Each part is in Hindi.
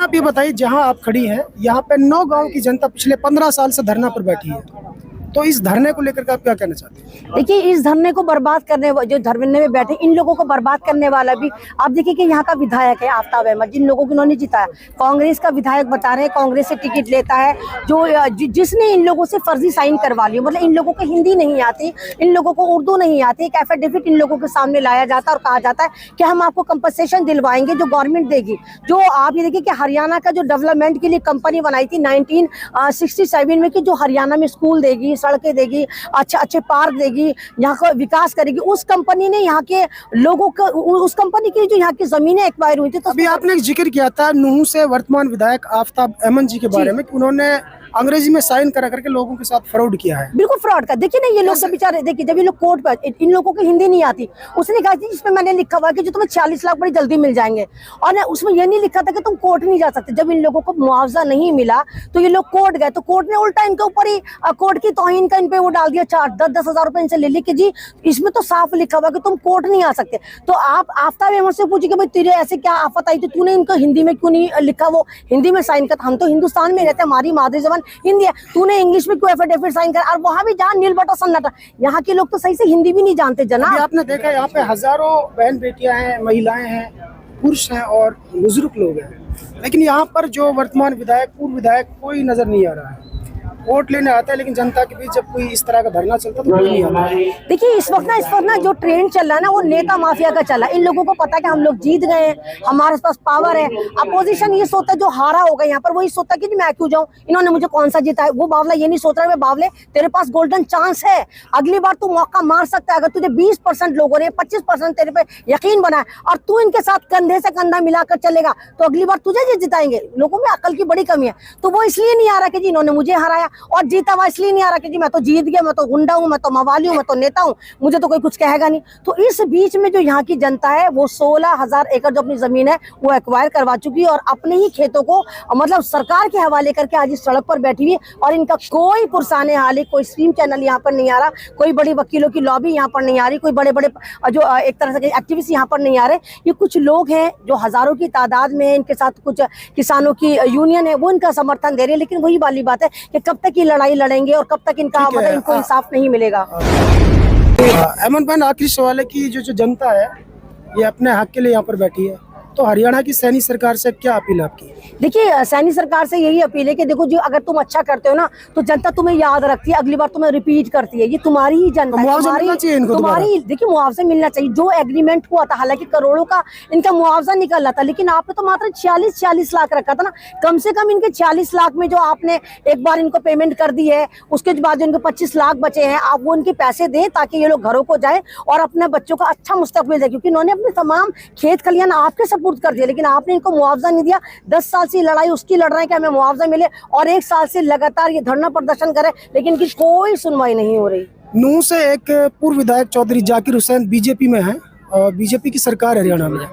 आप ये बताइए, जहां आप खड़ी हैं यहाँ पे 9 गांव की जनता पिछले 15 साल से धरना पर बैठी है, तो इस धरने को लेकर के आप क्या कहना चाहते हैं? देखिए, इस धरने को बर्बाद करने जो धरने में बैठे इन लोगों को बर्बाद करने वाला भी आप देखिए कि यहाँ का विधायक है आफ्ताब अहमद, जिन लोगों को इन्होंने जिताया, कांग्रेस का विधायक बता रहे हैं, कांग्रेस से टिकट लेता है, जिसने इन लोगों से फर्जी साइन करवा ली। मतलब इन लोगों को हिंदी नहीं आती, इन लोगों को उर्दू नहीं आती। एक एफिडेविट इन लोगों के सामने लाया जाता है और कहा जाता है कि हम आपको कंपनसेशन दिलवाएंगे जो गवर्नमेंट देगी। जो आप ये देखिए कि हरियाणा का जो डेवलपमेंट के लिए कंपनी बनाई थी 1967 में, कि जो हरियाणा में स्कूल देगी, सड़कें देगी, अच्छे पार्क देगी, यहाँ का विकास करेगी, उस कंपनी ने यहाँ के लोगों को, उस कंपनी की जो यहाँ की जमीनें एक्वायर हुई थी। तो अभी आपने एक जिक्र किया था नूह से वर्तमान विधायक आफ्ताब अहमद जी के बारे में, कि उन्होंने अंग्रेजी में साइन करा करके लोगों के साथ फ्रॉड किया है। बिल्कुल फ्रॉड का। देखिए ना, ये लोग सब बेचारे, देखिए जब ये लोग कोर्ट पर, इन लोगों को हिंदी नहीं आती, उसने कहा थी जिसमें मैंने लिखा हुआ है कि जो तुम्हें 40 लाख बड़ी जल्दी मिल जाएंगे, और ना उसमें ये नहीं लिखा था कि तुम कोर्ट नहीं जा सकते। जब इन लोगों को मुआवजा नहीं मिला तो ये लोग कोर्ट गए, तो कोर्ट ने उल्टा इनके ऊपर ही कोर्ट की तौहीन का इन पे वो डाल दिया चार्ज, 10-10 हजार रुपए इनसे ले ली कि जी इसमें तो साफ लिखा हुआ कि तुम कोर्ट नहीं आ सकते। तो आप आफ्ताब अहमद से पूछिए कि भाई तेरे ऐसे क्या आफत आई थी, तूने इनको हिंदी में क्यों नहीं लिखा, वो हिंदी में साइन कर। हम तो हिंदुस्तान में रहते हैं, हमारी मादरी जबान हिंदी है, तूने इंग्लिश में क्यों एफिडेविट साइन कर। और वहां भी जहाँ नील बटा सन्नाटा, यहाँ के लोग तो सही से हिंदी भी नहीं जानते जनाब। आपने देखा यहाँ पे हजारों बहन बेटियां हैं, महिलाएं हैं, पुरुष हैं और बुजुर्ग लोग हैं, लेकिन यहाँ पर जो वर्तमान विधायक, पूर्व विधायक कोई नजर नहीं आ रहा है। वोट लेने आता है, लेकिन जनता के बीच जब कोई इस तरह का धरना चलता तो कोई नहीं आता है। देखिए इस वक्त ना जो ट्रेंड चल रहा है ना, वो नेता माफिया का चला। इन लोगों को पता है कि हम लोग जीत गए हैं, हमारे पास पावर है। अपोजिशन ये सोचता है, जो हारा होगा यहाँ पर वही सोचता है कि मैं क्यों जाऊँ, इन्होंने मुझे कौन सा जीता है। वो बावला ये नहीं सोच रहा है, बावले तेरे पास गोल्डन चांस है, अगली बार तू मौका मार सकता है। अगर तुझे 20% लोगों ने 25% तेरे पे यकीन बनाया और तू इनके साथ कंधे से कंधा मिलाकर चलेगा तो अगली बार तुझे जिताएंगे। लोगों में अकल की बड़ी कमी है, तो वो इसलिए नहीं आ रहा कि जी इन्होंने मुझे हराया, और जीता हुआ इसलिए नहीं आ रहा कि जी मैं तो जीत गया, मैं तो गुंडा हूँ, मैं तो मवाली हूँ, मैं तो नेता हूँ, मुझे तो कोई कुछ कहेगा नहीं। तो इस बीच में जो यहाँ की जनता है वो 16,000 एकड़ जो अपनी जमीन है वो एक्वायर करवा चुकी है, और अपने ही खेतों को मतलब सरकार के हवाले करके आज इस सड़क पर बैठी हुई है। और इनका कोई पुरसाने हाल है, कोई स्ट्रीम चैनल यहाँ पर नहीं आ रहा, कोई बड़ी वकीलों की लॉबी यहाँ पर नहीं आ रही, कोई बड़े बड़े जो एक तरह से एक्टिविस्ट यहाँ पर नहीं आ रहे। ये कुछ लोग हैं जो हजारों की तादाद में, इनके साथ कुछ किसानों की यूनियन है, वो इनका समर्थन दे रहे हैं। लेकिन वही वाली बात है कि कब तक ये लड़ाई लड़ेंगे और कब तक इनका मतलब इनको इंसाफ नहीं मिलेगा। अमन बहन, आखिरी सवाल है कि जो जनता है ये अपने हक के लिए यहाँ पर बैठी है, तो हरियाणा की सैनी सरकार से क्या अपील है आपकी? देखिए सैनी सरकार से यही अपील है कि देखो जी, अगर तुम अच्छा करते हो ना तो जनता तुम्हें याद रखती है, अगली बार तुम्हें रिपीट करती है। ये तुम्हारी ही जनता है, तुम्हारी देखिए मुआवजा मिलना चाहिए। जो एग्रीमेंट हुआ था, हालांकि करोड़ों का इनका मुआवजा निकल रहा था, लेकिन आपने तो मात्र 46 लाख रखा था ना। कम से कम इनके 46 लाख में जो आपने एक बार इनको पेमेंट कर दी है, उसके बाद जो इनको 25 लाख बचे हैं, आप वो इनके पैसे दें ताकि ये लोग घरों को जाए और अपने बच्चों का अच्छा मुस्तकबिल दे। क्योंकि इन्होंने अपने तमाम खेत खलियान आपके सपुर्द कर दिया, लेकिन आपने इनको मुआवजा नहीं दिया। 10 साल से लड़ाई उसकी लड़ रहे हैं कि हमें मुआवजा मिले, और 1 साल से लगातार ये धरना प्रदर्शन करे, लेकिन इनकी कोई सुनवाई नहीं हो रही। नूह से एक पूर्व विधायक चौधरी जाकिर हुसैन बीजेपी में है, और बीजेपी की सरकार हरियाणा में है,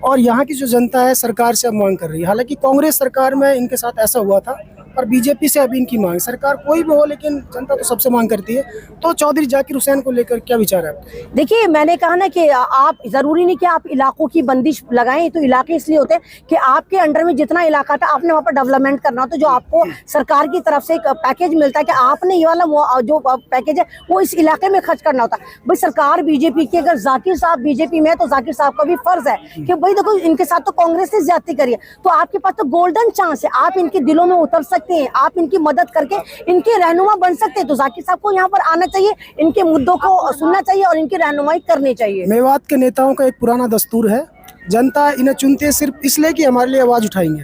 और यहाँ की जो जनता है सरकार से अब मांग कर रही है। हालांकि कांग्रेस सरकार में इनके साथ ऐसा हुआ था, और बीजेपी से अभी इनकी मांग, सरकार कोई भी हो लेकिन जनता तो सबसे मांग करती है। तो चौधरी जाकिर हुसैन को लेकर क्या विचार है आपके? देखिए मैंने कहा ना कि आप जरूरी नहीं कि आप इलाकों की बंदिश लगाएं, तो इलाके इसलिए होते हैं कि आपके अंडर में जितना इलाका था आपने वहाँ पर डेवलपमेंट करना हो, तो जो आपको सरकार की तरफ से एक पैकेज मिलता है कि आपने ये वाला जो पैकेज है वो इस इलाके में खर्च करना होता है। भाई सरकार बीजेपी की, अगर जाकिर साहब बीजेपी में है तो जाकिर साहब का भी फर्ज है कि भाई देखो इनके साथ तो कांग्रेस ने ज्यादती करी है, तो आपके पास तो गोल्डन चांस है, आप इनके दिलों में उतर सकते हैं, आप इनकी मदद करके इनके रहनुमा बन सकते हैं। तो जाकिर साहब को यहाँ पर आना चाहिए, इनके मुद्दों को सुनना चाहिए और इनकी रहनुमाई करनी चाहिए। मेवात के नेताओं का एक पुराना दस्तूर है, जनता इन्हें चुनती है सिर्फ इसलिए कि हमारे लिए आवाज उठाएंगे,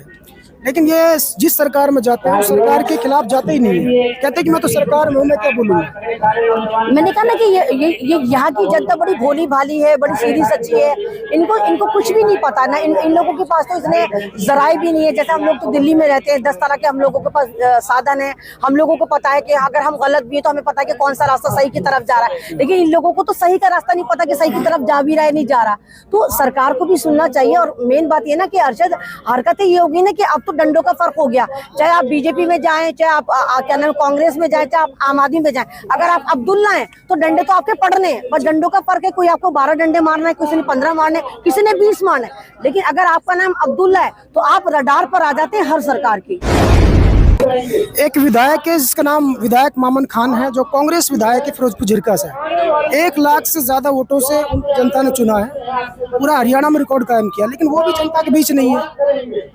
लेकिन ये जिस सरकार में जाते हैं उस सरकार के खिलाफ जाते ही नहीं है, कहते हैं कि मैं तो सरकार में हूं, मैं क्या बोलूंगा। मैंने कहा ना कि ये यहाँ की जनता बड़ी भोली भाली है, बड़ी सीधी सच्ची है, इनको कुछ भी नहीं पता ना। इन लोगों के पास तो इतने जराए भी नहीं है। जैसे हम लोग तो दिल्ली में रहते हैं, 10 तरह के हम लोगों के पास साधन है, हम लोगों को पता है कि अगर हम गलत भी है तो हमें पता है कि कौन सा रास्ता सही की तरफ जा रहा है, लेकिन इन लोगों को तो सही का रास्ता नहीं पता कि सही की तरफ जा भी रहा है नहीं जा रहा। तो सरकार को भी सुनना चाहिए। और मेन बात ये ना कि अरशद, हरकतें ये होगी ना कि अब तो डंडों का फर्क हो गया। चाहे आप बीजेपी में जाएं, चाहे आप क्या नाम कांग्रेस में जाएं, चाहे आप आम आदमी में जाएं, अगर आप अब्दुल्ला हैं तो डंडे तो आपके पड़ने हैं, बस डंडों का फर्क है। कोई आपको 12 डंडे मारना है, किसी ने 15 मारने, किसी ने 20 मारना है। लेकिन अगर आपका नाम अब्दुल्ला है तो आप रडार पर आ जाते हैं हर सरकार की। एक विधायक है जिसका नाम विधायक मामन खान है, जो कांग्रेस विधायक है फिरोजपुर झिरका से। 1 लाख से ज्यादा वोटों से जनता ने चुना है, पूरा हरियाणा में रिकॉर्ड कायम किया, लेकिन वो भी जनता के बीच नहीं है।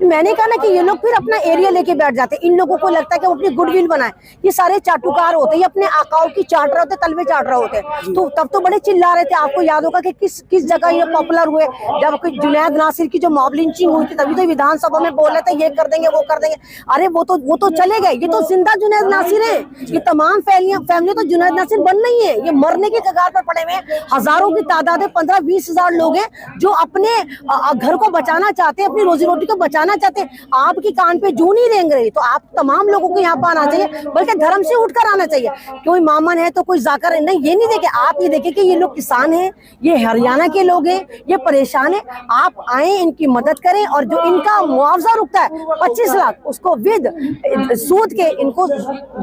मैंने कहा ना कि ये लोग फिर अपना एरिया लेके बैठ जाते हैं। इन लोगों को लगता है कि वो अपनी गुडविल बनाए। ये सारे चाटुकार होते हैं, ये अपने आकाओं की चाट रहे होते, तलवे चाट रहे होते। तो तब तो बड़े चिल्ला रहे थे। आपको याद होगा कि किस जगह ये पॉपुलर हुए, जब जुनैद नासिर की जो मॉब लिंचिंग हुई थी, तभी तो विधानसभा में बोल रहे थे ये कर देंगे, वो कर देंगे। अरे वो तो चले गए, ये तो जिंदा जुनैद नासिर है। ये तमाम फैमिली तो जुनैद नासिर बन नहीं है, ये मरने की कगार पर पड़े हुए हैं। हजारों की तादाद है, 15-20 हजार लोग हैं जो अपने घर को बचाना चाहते हैं, अपनी रोजी रोटी को बचाना चाहते हैं। आपकी कान पे जू नहीं रेंग रही, तो आप तमाम लोगों को यहाँ पर आना चाहिए, बल्कि धर्म से उठकर आना चाहिए। कोई मामन है तो कोई जाकर है, नहीं, ये नहीं देखे। आप ये देखे कि ये लोग किसान हैं, ये हरियाणा के लोग हैं, ये परेशान है। आप आए, इनकी मदद करें, और जो इनका मुआवजा रुकता है 25 लाख, उसको विद सूद के इनको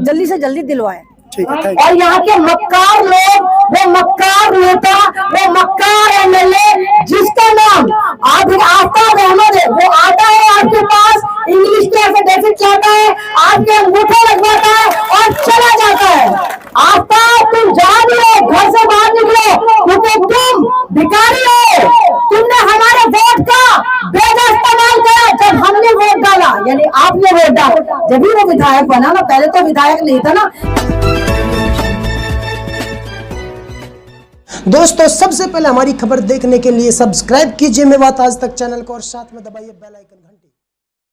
जल्दी से जल्दी दिलवाए। और यहाँ के मक्कार लोग, वो मक्कार नेता, वो मक्कार एमएलए जिसका नाम आफ्ताब अहमद है, वो आता है आपके पास, इंग्लिश के एफिडेविट लाता है, आपके अंगूठे लगवाता है और चला जाता है। आफ्ताब, तुम जहाँ भी हो, घर से बाहर निकलो, क्योंकि तुम भिखारी हो। तुमने हमारे वोट का बेजा इस्तेमाल करा जब हमने वोट डाला, यानी आपने वोट डाला, जब ही वो विधायक बना ना, पहले तो विधायक नहीं था ना। दोस्तों, सबसे पहले हमारी खबर देखने के लिए सब्सक्राइब कीजिए मेवात आज तक चैनल को और साथ में दबाइए बेल आइकन।